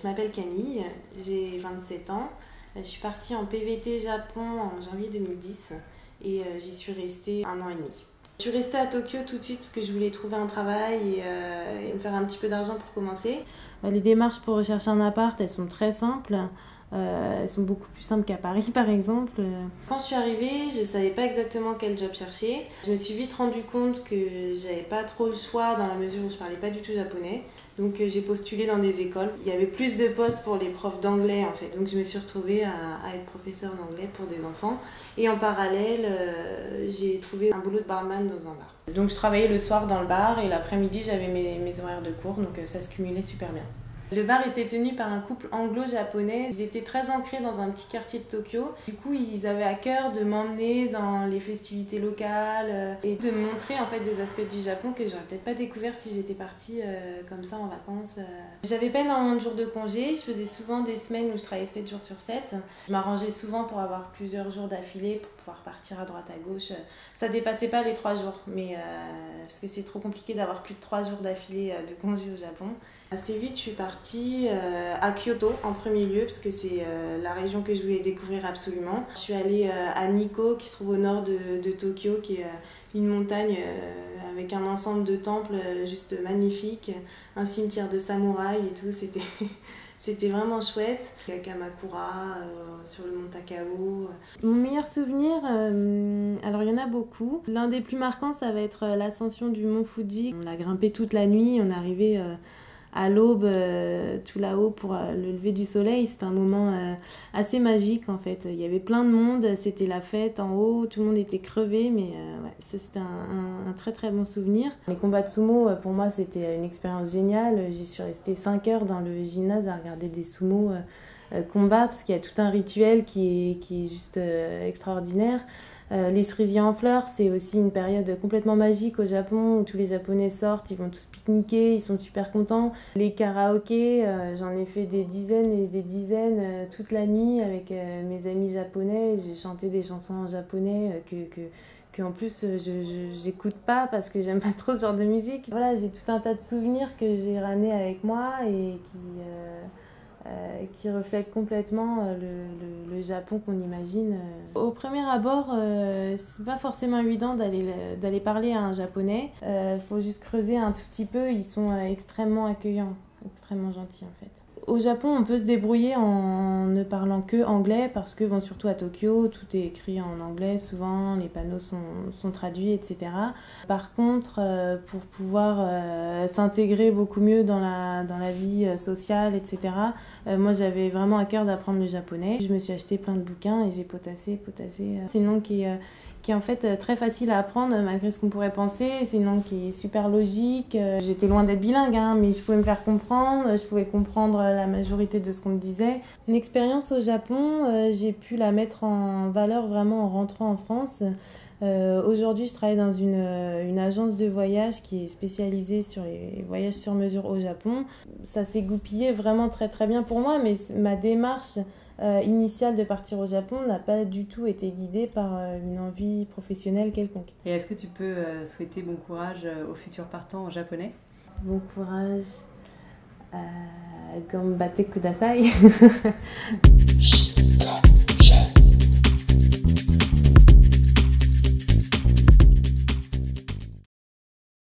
m'appelle Camille, j'ai 27 ans. Je suis partie en PVT Japon en janvier 2010 et j'y suis restée 1 an et demi. Je suis restée à Tokyo tout de suite parce que je voulais trouver un travail et me faire un petit peu d'argent pour commencer. Les démarches pour rechercher un appart, elles sont très simples. Elles sont beaucoup plus simples qu'à Paris par exemple. Quand je suis arrivée, je ne savais pas exactement quel job chercher. Je me suis vite rendu compte que j'avais pas trop le choix dans la mesure où je parlais pas du tout japonais. Donc j'ai postulé dans des écoles. Il y avait plus de postes pour les profs d'anglais en fait. Donc je me suis retrouvée à être professeure d'anglais pour des enfants. Et en parallèle, j'ai trouvé un boulot de barman dans un bar. Donc je travaillais le soir dans le bar et l'après-midi j'avais mes horaires de cours. Donc ça se cumulait super bien. Le bar était tenu par un couple anglo-japonais. Ils étaient très ancrés dans un petit quartier de Tokyo. Du coup, ils avaient à cœur de m'emmener dans les festivités locales et de me montrer en fait des aspects du Japon que j'aurais peut-être pas découvert si j'étais partie comme ça en vacances. J'avais pas énormément de jours de congé. Je faisais souvent des semaines où je travaillais 7 jours sur 7. Je m'arrangeais souvent pour avoir plusieurs jours d'affilée pour pouvoir partir à droite à gauche. Ça dépassait pas les 3 jours, mais parce que c'est trop compliqué d'avoir plus de 3 jours d'affilée de congé au Japon. Assez vite, je suis partie à Kyoto en premier lieu parce que c'est la région que je voulais découvrir absolument. Je suis allée à Nikko qui se trouve au nord de Tokyo, qui est une montagne avec un ensemble de temples juste magnifique, un cimetière de samouraïs et tout. C'était vraiment chouette. À Kamakura, sur le mont Takao. Mon meilleur souvenir, alors il y en a beaucoup. L'un des plus marquants, ça va être l'ascension du mont Fuji. On a grimpé toute la nuit, on est arrivé à l'aube tout là-haut pour le lever du soleil. C'était un moment assez magique en fait. Il y avait plein de monde, c'était la fête en haut, tout le monde était crevé, mais ouais, ça c'était un très très bon souvenir. Les combats de sumo, pour moi c'était une expérience géniale. J'y suis restée 5 heures dans le gymnase à regarder des sumo combattre, parce qu'il y a tout un rituel qui est juste extraordinaire. Les cerisiers en fleurs, c'est aussi une période complètement magique au Japon où tous les Japonais sortent, ils vont tous pique-niquer, ils sont super contents. Les karaokés, j'en ai fait des dizaines et des dizaines toute la nuit avec mes amis japonais. J'ai chanté des chansons en japonais que en plus j'écoute pas parce que j'aime pas trop ce genre de musique. Voilà, j'ai tout un tas de souvenirs que j'ai ramenés avec moi et qui reflète complètement le Japon qu'on imagine. Au premier abord, c'est pas forcément évident d'aller parler à un japonais. Faut juste creuser un tout petit peu, ils sont extrêmement accueillants, extrêmement gentils en fait. Au Japon, on peut se débrouiller en ne parlant que anglais parce que, bon, surtout à Tokyo, tout est écrit en anglais, souvent les panneaux sont traduits, etc. Par contre, pour pouvoir s'intégrer beaucoup mieux dans la vie sociale, etc., moi j'avais vraiment à cœur d'apprendre le japonais. Je me suis acheté plein de bouquins et j'ai potassé. C'est une langue qui est en fait très facile à apprendre malgré ce qu'on pourrait penser. C'est une langue qui est super logique. J'étais loin d'être bilingue, mais je pouvais me faire comprendre, je pouvais comprendre la majorité de ce qu'on me disait. Une expérience au Japon, j'ai pu la mettre en valeur vraiment en rentrant en France. Aujourd'hui, je travaille dans une agence de voyage qui est spécialisée sur les voyages sur mesure au Japon. Ça s'est goupillé vraiment très très bien pour moi, mais ma démarche initiale de partir au Japon n'a pas du tout été guidée par une envie professionnelle quelconque. Et est-ce que tu peux souhaiter bon courage aux futurs partants en japonais ? Bon courage, ganbatte kudasai.